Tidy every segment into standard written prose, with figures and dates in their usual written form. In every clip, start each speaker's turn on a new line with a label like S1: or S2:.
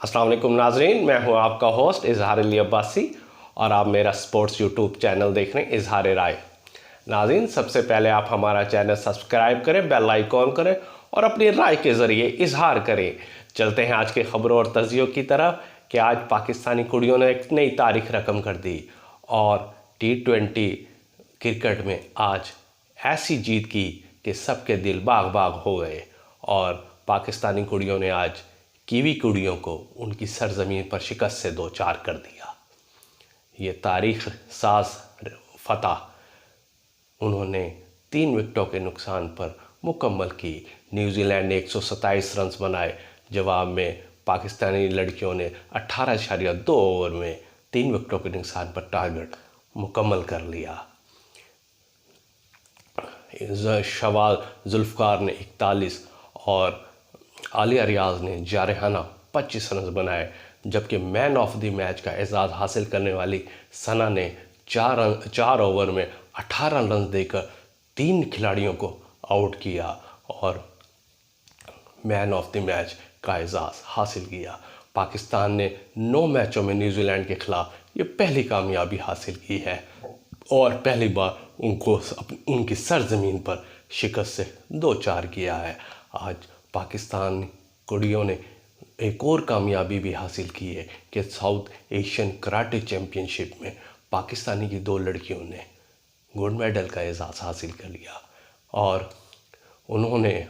S1: अस्सलाम वालेकुम नाजरीन, मैं हूं आपका होस्ट इजहार अली अब्बासी और आप मेरा स्पोर्ट्स यूट्यूब चैनल देख रहे हैं इजहार राय। नाजरीन, सबसे पहले आप हमारा चैनल सब्सक्राइब करें, बेल आइकॉन करें और अपनी राय के ज़रिए इजहार करें। चलते हैं आज के खबरों और तज्जियों की तरफ कि आज पाकिस्तानी कुड़ियों ने एक नई तारीख रकम कर दी और T20 क्रिकेट में आज ऐसी जीत की कि सबके दिल बाग बाग हो गए और पाकिस्तानी कुड़ियों ने आज कीवी कुड़ियों को उनकी सरजमीन पर शिकस्त से दो चार कर दिया। ये तारीख साज फतह उन्होंने 3 विकेटों के नुकसान पर मुकम्मल की। न्यूजीलैंड ने 127 रन बनाए, जवाब में पाकिस्तानी लड़कियों ने 18.2 ओवर में 3 विकेटों के नुकसान पर टारगेट मुकम्मल कर लिया। शवाल जुल्फ़कार ने 41 और आलिया रियाज ने जारहाना 25 रन बनाए, जबकि मैन ऑफ द मैच का एजाज़ हासिल करने वाली सना ने 4 ओवर में 18 रन देकर 3 खिलाड़ियों को आउट किया और मैन ऑफ द मैच का एजाज़ हासिल किया। पाकिस्तान ने 9 मैचों में न्यूजीलैंड के खिलाफ ये पहली कामयाबी हासिल की है और पहली बार उनको उनकी सरजमीन पर शिकस्त से 2-4 किया है। आज पाकिस्तान कुड़ियों ने एक और कामयाबी भी हासिल की है कि साउथ एशियन कराटे चैम्पियनशिप में पाकिस्तानी की 2 लड़कियों ने गोल्ड मेडल का एजाज़ हासिल कर लिया और उन्होंने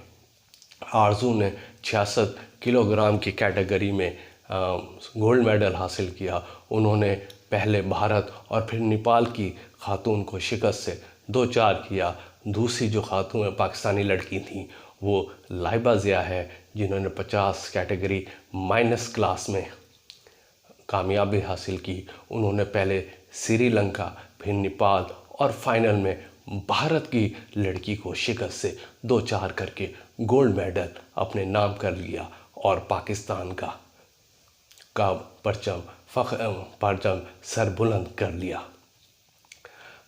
S1: आरजू ने 66 किलोग्राम की कैटेगरी में गोल्ड मेडल हासिल किया। उन्होंने पहले भारत और फिर नेपाल की खातून को शिकस्त से 2-4 किया। दूसरी जो खातून पाकिस्तानी लड़की थी वो लाइबा ज़िया है, जिन्होंने 50 कैटेगरी माइनस क्लास में कामयाबी हासिल की। उन्होंने पहले श्रीलंका, फिर नेपाल और फाइनल में भारत की लड़की को शिकस्त से 2-4 करके गोल्ड मेडल अपने नाम कर लिया और पाकिस्तान का परचम सर बुलंद कर लिया।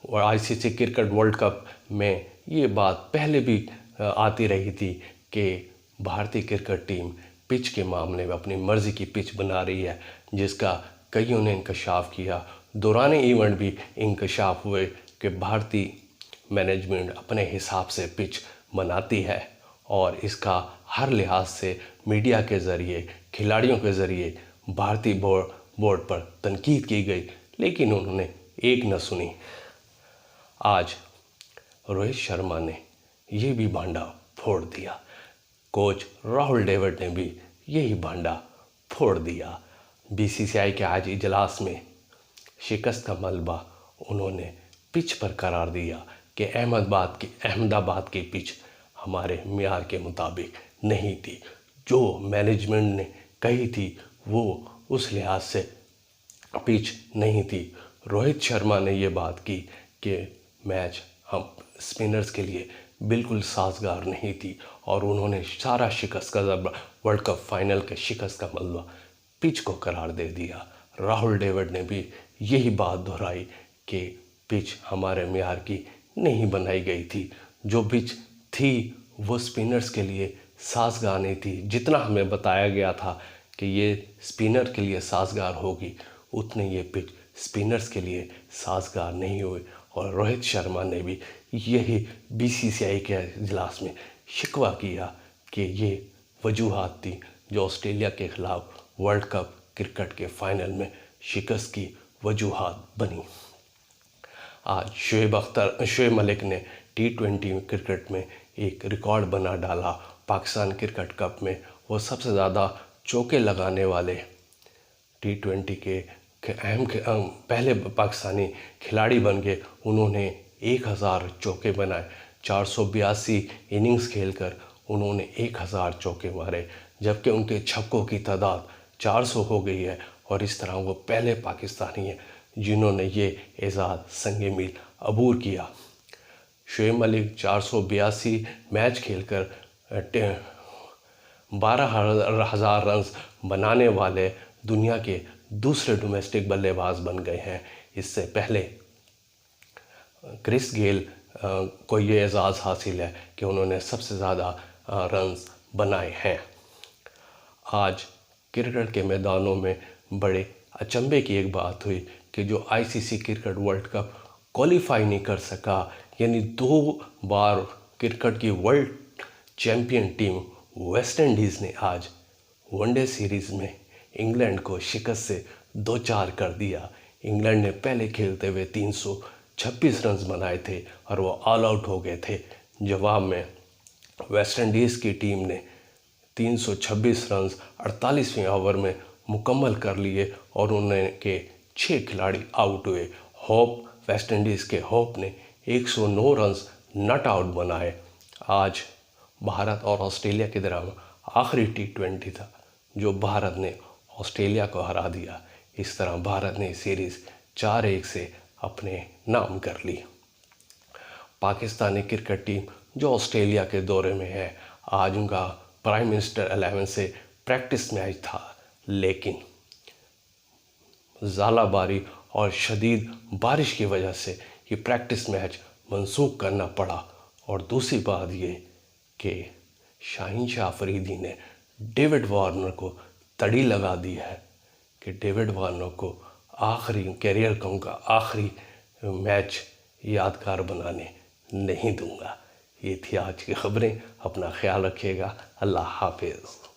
S1: और ICC क्रिकेट वर्ल्ड कप में ये बात पहले भी आती रही थी कि भारतीय क्रिकेट टीम पिच के मामले में अपनी मर्ज़ी की पिच बना रही है, जिसका कईयों ने इंकशाफ किया। दौरान इवेंट भी इंकशाफ हुए कि भारतीय मैनेजमेंट अपने हिसाब से पिच बनाती है और इसका हर लिहाज से मीडिया के ज़रिए, खिलाड़ियों के ज़रिए भारतीय बोर्ड पर तनकीद की गई, लेकिन उन्होंने एक न सुनी। आज रोहित शर्मा ने ये भी भांडा फोड़ दिया, कोच राहुल द्रविड़ ने भी यही भांडा फोड़ दिया। BCCI के आज इजलास में शिकस्त का मलबा उन्होंने पिच पर करार दिया कि अहमदाबाद की पिच हमारे मियार के मुताबिक नहीं थी। जो मैनेजमेंट ने कही थी वो उस लिहाज से पिच नहीं थी। रोहित शर्मा ने ये बात की कि मैच हम स्पिनर्स के लिए बिल्कुल साजगार नहीं थी और उन्होंने सारा शिकस्त का वर्ल्ड कप फाइनल के शिकस्त का मलबा पिच को करार दे दिया। राहुल द्रविड़ ने भी यही बात दोहराई कि पिच हमारे मियार की नहीं बनाई गई थी। जो पिच थी वो स्पिनर्स के लिए साजगार नहीं थी। जितना हमें बताया गया था कि ये स्पिनर के लिए साजगार होगी, उतने ये पिच स्पिनर्स के लिए साजगार नहीं हुए और रोहित शर्मा ने भी यही BCCI के इजलास में शिकवा किया कि ये वजूहात थी जो ऑस्ट्रेलिया के ख़िलाफ़ वर्ल्ड कप क्रिकेट के फाइनल में शिकस्त की वजूहात बनी। आज शोएब मलिक ने T20 क्रिकेट में एक रिकॉर्ड बना डाला। पाकिस्तान क्रिकेट कप में वो सबसे ज़्यादा चौके लगाने वाले T20 के पहले पाकिस्तानी खिलाड़ी बन गए। उन्होंने 1000 चौके बनाए। 482 इनिंग्स खेलकर उन्होंने 1000 चौके मारे, जबकि उनके छक्कों की तादाद 400 हो गई है और इस तरह वो पहले पाकिस्तानी हैं जिन्होंने ये एजाज़ संगे मील अबूर किया। शोएब मलिक 482 मैच खेलकर 12,000 रन बनाने वाले दुनिया के दूसरे डोमेस्टिक बल्लेबाज बन गए हैं। इससे पहले क्रिस गेल को ये एजाज़ हासिल है कि उन्होंने सबसे ज़्यादा रन्स बनाए हैं। आज क्रिकेट के मैदानों में बड़े अचंभे की एक बात हुई कि जो ICC cricket world cup qualify नहीं कर सका, यानी 2 बार क्रिकेट की world champion team West Indies ने आज वनडे सीरीज़ में इंग्लैंड को शिकस्त से 2-4 कर दिया। इंग्लैंड ने पहले खेलते हुए 326 रन बनाए थे और वो ऑल आउट हो गए थे। जवाब में वेस्ट इंडीज़ की टीम ने 326 रन 48वें ओवर में मुकम्मल कर लिए और उनके 6 खिलाड़ी आउट हुए। वेस्ट इंडीज़ के होप ने 109 रन नॉट आउट बनाए। आज भारत और ऑस्ट्रेलिया के दरमियान आखिरी T20 था जो भारत ने ऑस्ट्रेलिया को हरा दिया। इस तरह भारत ने सीरीज़ 4-1 से अपने नाम कर ली। पाकिस्तानी क्रिकेट टीम जो ऑस्ट्रेलिया के दौरे में है, आज उनका प्राइम मिनिस्टर 11 से प्रैक्टिस मैच था, लेकिन ज़ालाबारी और शदीद बारिश की वजह से ये प्रैक्टिस मैच मंसूख करना पड़ा। और दूसरी बात ये कि शाहीन शाह अफरीदी ने डेविड वार्नर को तड़ी लगा दी है कि डेविड वार्नर को आखिरी कैरियर का उनका आखिरी मैच यादगार बनाने नहीं दूंगा। ये थी आज की खबरें। अपना ख्याल रखिएगा। अल्लाह हाफिज़।